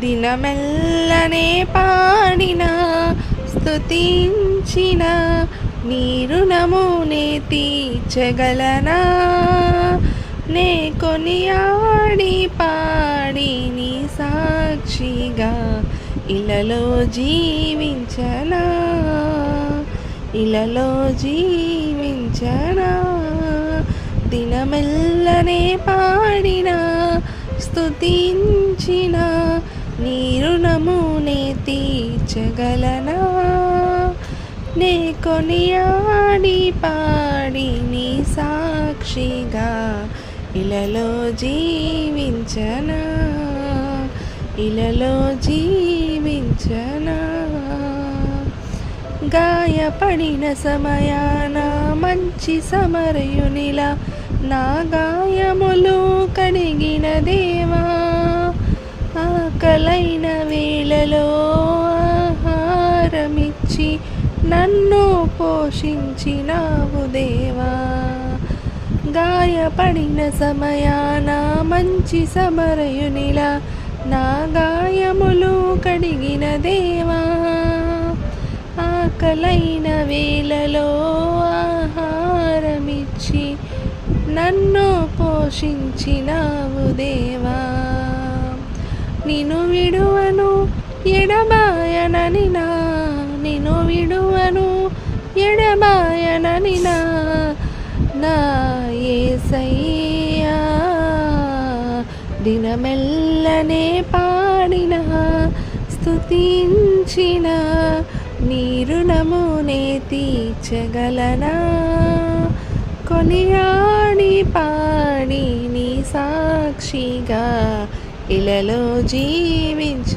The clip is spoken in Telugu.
దినమెల్లనే పాడిన స్తుతించిన నీ రుణమునే తీర్చగలనా నే కొనియాడి పాడి నీ సాక్షిగా ఇలలో జీవించనా ఇలలో జీవించనా దినమెల్లనే పాడిన స్తుతించిన నీ రుణమునే తీర్చగలనా నే కొనియాడి పాడి నీ సాక్షిగా ఇలలో జీవించనా ఇలలో జీవించనా గాయపడిన సమయాన మంచి సమరయునిలా నా గాయములు కడిగిన దేవా ఆకలైన వేళలో ఆహారమిచ్చి నన్ను పోషించినావు దేవా గాయపడిన సమయాన మంచి సమరయునిలా నా గాయములు కడిగిన దేవా ఆకలైన వేళలో ఆహారమిచ్చి నన్ను పోషించినావు దేవా నిన్ను విడువను ఎడబాయనని నిన్ను విడువను ఎడబాయనని నా యేసయ్యా దినమెల్లనే పాడిన స్తుతించిన నీ రుణమునే తీర్చగలనా కొనియాడి పాడి నీ సాక్షిగా ఇలలో జీవించ